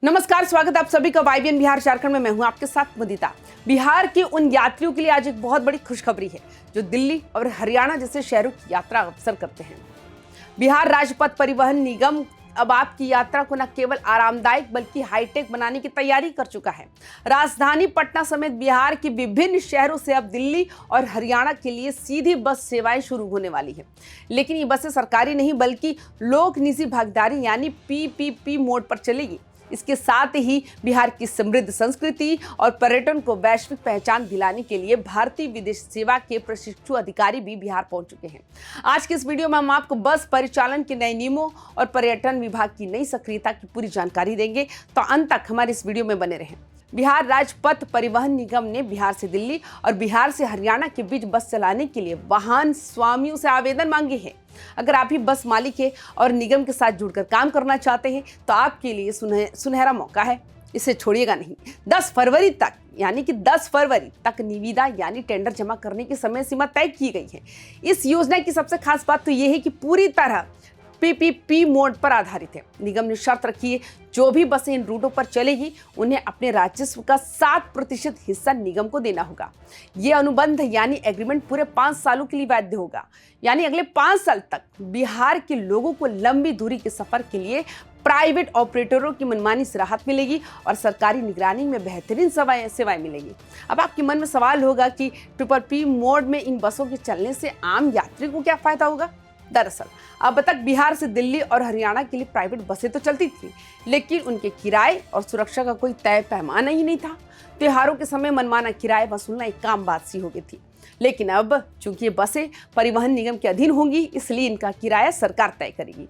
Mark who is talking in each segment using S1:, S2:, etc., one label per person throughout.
S1: नमस्कार, स्वागत है आप सभी का वाईबीएन बिहार झारखंड में। मैं हूं आपके साथ मुदिता। बिहार के उन यात्रियों के लिए आज एक बहुत बड़ी खुशखबरी है जो दिल्ली और हरियाणा जैसे शहरों की यात्रा अवसर करते हैं। बिहार राज्य पथ परिवहन निगम अब आपकी यात्रा को न केवल आरामदायक बल्कि हाईटेक बनाने की तैयारी कर चुका है। राजधानी पटना समेत बिहार के विभिन्न शहरों से अब दिल्ली और हरियाणा के लिए सीधी बस सेवाएं शुरू होने वाली है। लेकिन ये बसें सरकारी नहीं बल्कि लोक निजी भागीदारी यानी पीपीपी मोड पर चलेगी। इसके साथ ही बिहार की समृद्ध संस्कृति और पर्यटन को वैश्विक पहचान दिलाने के लिए भारतीय विदेश सेवा के प्रशिक्षु अधिकारी भी बिहार पहुंच चुके हैं। आज के इस वीडियो में हम आपको बस परिचालन के नए नियमों और पर्यटन विभाग की नई सक्रियता की पूरी जानकारी देंगे, तो अंत तक हमारे इस वीडियो में बने रहें। बिहार राज्य पथ परिवहन निगम ने बिहार से दिल्ली और बिहार से हरियाणा के बीच बस चलाने के लिए वाहन स्वामियों से आवेदन मांगे हैं। अगर आप भी बस मालिक हैं और निगम के साथ जुड़कर काम करना चाहते हैं तो आपके लिए सुनहरा मौका है, इसे छोड़िएगा नहीं। 10 फरवरी तक यानी कि 10 फरवरी तक निविदा यानी टेंडर जमा करने की समय सीमा तय की गई है। इस योजना की सबसे खास बात तो यह है कि पूरी तरह पीपीपी मोड पर आधारित है। निगम ने शर्त रखी है, जो भी बसें इन रूटों पर चलेगी उन्हें अपने राजस्व का 7% हिस्सा निगम को देना होगा। ये अनुबंध यानी एग्रीमेंट पूरे 5 सालों के लिए वैध होगा, यानी अगले 5 साल तक बिहार के लोगों को लंबी दूरी के सफर के लिए प्राइवेट ऑपरेटरों की मनमानी से राहत मिलेगी और सरकारी निगरानी में बेहतरीन सेवाएं मिलेगी। अब आपके मन में सवाल होगा कि पीपीपी मोड में इन बसों के चलने से आम यात्री को क्या फायदा होगा। दरअसल अब तक बिहार से दिल्ली और हरियाणा के लिए प्राइवेट बसें तो चलती थी, लेकिन उनके किराए और सुरक्षा का कोई तय पैमाना ही नहीं था। त्योहारों के समय मनमाना किराए वसूलना एक आम बात सी हो गई थी। लेकिन अब चूंकि ये बसें परिवहन निगम के अधीन होंगी, इसलिए इनका किराया सरकार तय करेगी।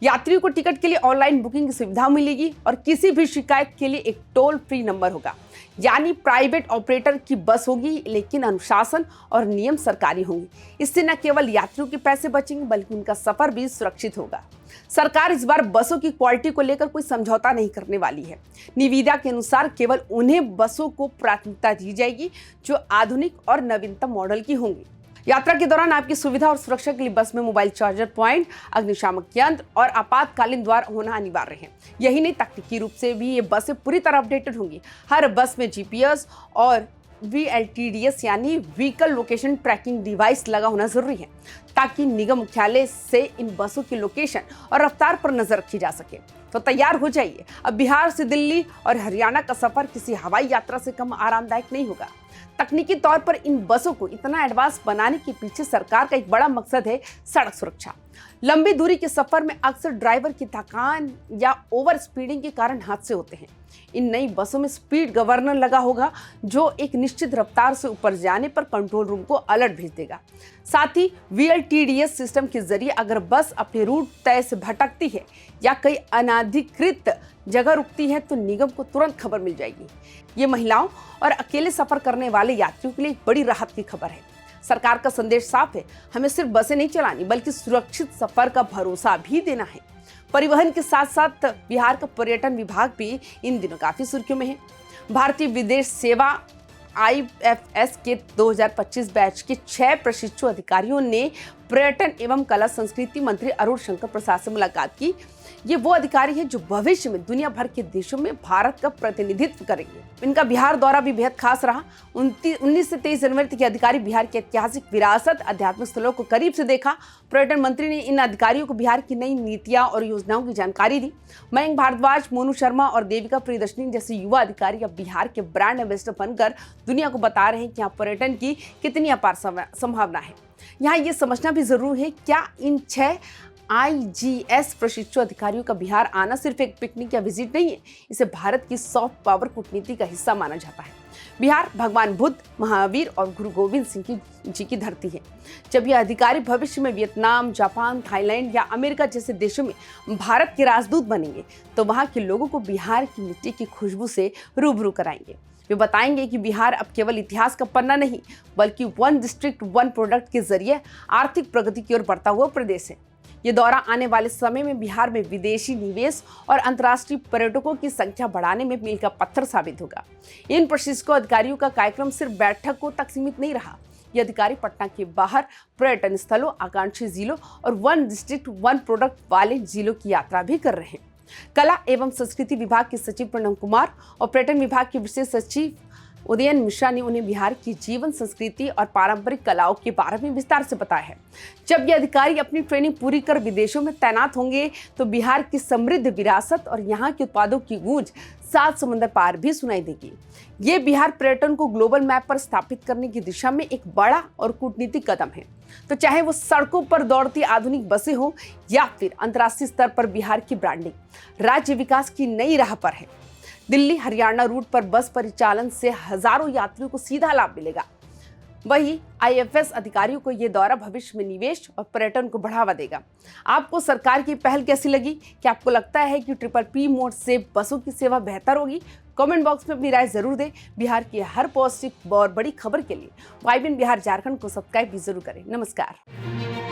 S1: यात्रियों को टिकट के लिए ऑनलाइन बुकिंग की सुविधा मिलेगी और किसी भी शिकायत के लिए एक टोल फ्री नंबर होगा। यानी प्राइवेट ऑपरेटर की बस होगी, लेकिन अनुशासन और नियम सरकारी होंगे। इससे न केवल यात्रियों के पैसे बचेंगे बल्कि उनका सफर भी सुरक्षित होगा। सरकार इस बार बसों की क्वालिटी को लेकर कोई समझौता नहीं करने वाली है। निविदा के अनुसार केवल उन्हें बसों को प्राथमिकता दी जाएगी जो आधुनिक और नवीनतम मॉडल की होंगी। यात्रा के दौरान आपकी सुविधा और सुरक्षा के लिए बस में मोबाइल चार्जर पॉइंट, अग्निशामक यंत्र और आपातकालीन द्वार होना अनिवार्य है। यही नहीं, तकनीकी रूप से भी ये बसें पूरी तरह अपडेटेड होंगी। हर बस में जीपीएस और VLTDS यानी व्हीकल लोकेशन ट्रैकिंग डिवाइस लगा होना जरूरी है, ताकि निगम मुख्यालय से इन बसों की लोकेशन और रफ्तार पर नजर रखी जा सके। तो तैयार हो जाइए, अब बिहार से दिल्ली और हरियाणा का सफर किसी हवाई यात्रा से कम आरामदायक नहीं होगा। तकनीकी तौर पर इन बसों को इतना एडवांस बनाने के पीछे सरकार का एक बड़ा मकसद है सड़क सुरक्षा। लंबी दूरी के सफर में अक्सर ड्राइवर की थकान या ओवर स्पीडिंग के कारण हादसे होते हैं। इन नई बसों में स्पीड गवर्नर लगा होगा जो एक निश्चित रफ्तार से ऊपर जाने पर कंट्रोल रूम को अलर्ट भेज देगा। साथ ही VLTDS सिस्टम के जरिए अगर बस अपने रूट तय से भटकती है या कई अनाधिकृत जगह रुकती है तो निगम को तुरंत खबर मिल जाएगी। ये महिलाओं और अकेले सफर करने वाले यात्रियों के लिए एक बड़ी राहत की खबर है। सरकार का संदेश साफ है, हमें सिर्फ बसें नहीं चलानी बल्कि सुरक्षित सफर का भरोसा भी देना है। परिवहन के साथ साथ बिहार का पर्यटन विभाग भी इन दिनों काफी सुर्खियों में है। भारतीय विदेश सेवा IFS के 2025 बैच के 6 प्रशिक्षु अधिकारियों ने पर्यटन एवं कला संस्कृति मंत्री अरुण शंकर प्रसाद से मुलाकात की। ये वो अधिकारी हैं जो भविष्य में दुनिया भर के देशों में भारत का प्रतिनिधित्व करेंगे। इनका बिहार दौरा भी बेहद खास रहा। 19 से 23 जनवरी तक अधिकारी बिहार की ऐतिहासिक विरासत, आध्यात्मिक स्थलों को करीब से देखा। पर्यटन मंत्री ने इन अधिकारियों को बिहार की नई नीतियां और योजनाओं की जानकारी दी। मयंक भारद्वाज, मोनू शर्मा और देविका प्रियदर्शनी जैसे युवा अधिकारी अब बिहार के ब्रांड एम्बेसडर बनकर दुनिया को बता रहे हैं कि यहाँ पर्यटन की कितनी अपार संभावना है। यहाँ ये समझना भी जरूर है, क्या इन 6 IGS प्रशिक्षु अधिकारियों का बिहार आना सिर्फ एक पिकनिक या विजिट नहीं है, इसे भारत की सॉफ्ट पावर कूटनीति का हिस्सा माना जाता है। बिहार भगवान बुद्ध, महावीर और गुरु गोविंद सिंह जी की धरती है। जब ये अधिकारी भविष्य में वियतनाम, जापान, थाईलैंड या अमेरिका जैसे देशों में भारत के राजदूत बनेंगे तो वहाँ के लोगों को बिहार की मिट्टी की खुशबू से रूबरू कराएंगे। वे बताएंगे कि बिहार अब केवल इतिहास का पन्ना नहीं बल्कि 1 डिस्ट्रिक्ट 1 प्रोडक्ट के जरिए आर्थिक प्रगति की ओर बढ़ता हुआ प्रदेश है। ये दौरा आने वाले समय में बिहार में विदेशी निवेश और अंतर्राष्ट्रीय पर्यटकों की संख्या बढ़ाने में मील का पत्थर साबित होगा। इन प्रशिक्षु अधिकारियों का कार्यक्रम सिर्फ बैठकों तक सीमित नहीं रहा। ये अधिकारी पटना के बाहर पर्यटन स्थलों, आकांक्षी जिलों और 1 डिस्ट्रिक्ट 1 प्रोडक्ट वाले जिलों की यात्रा भी कर रहे हैं। कला एवं संस्कृति विभाग के सचिव प्रणव कुमार और पर्यटन विभाग के विशेष सचिव उदयन मिश्रा ने उन्हें बिहार की जीवन संस्कृति और पारंपरिक कलाओं के बारे में विस्तार से बताया है। जब ये अधिकारी अपनी ट्रेनिंग पूरी कर विदेशों में तैनात होंगे तो बिहार की समृद्ध विरासत और यहाँ के उत्पादों की गूंज 7 समुंदर पार भी सुनाई देगी। ये बिहार पर्यटन को ग्लोबल मैप पर स्थापित करने की दिशा में एक बड़ा और कूटनीतिक कदम है। तो चाहे वो सड़कों पर दौड़ती आधुनिक बसें हो या फिर अंतर्राष्ट्रीय स्तर पर बिहार की ब्रांडिंग, राज्य विकास की नई राह पर है। दिल्ली हरियाणा रूट पर बस परिचालन से हजारों यात्रियों को सीधा लाभ मिलेगा। वहीं आईएफएस अधिकारियों को यह दौरा भविष्य में निवेश और पर्यटन को बढ़ावा देगा। आपको सरकार की पहल कैसी लगी? क्या आपको लगता है कि PPP मोड से बसों की सेवा बेहतर होगी? कमेंट बॉक्स में अपनी राय जरूर दें। बिहार की हर पॉजिटिव और बड़ी खबर के लिए YBN बिहार झारखंड को सब्सक्राइब भी जरूर करें। नमस्कार।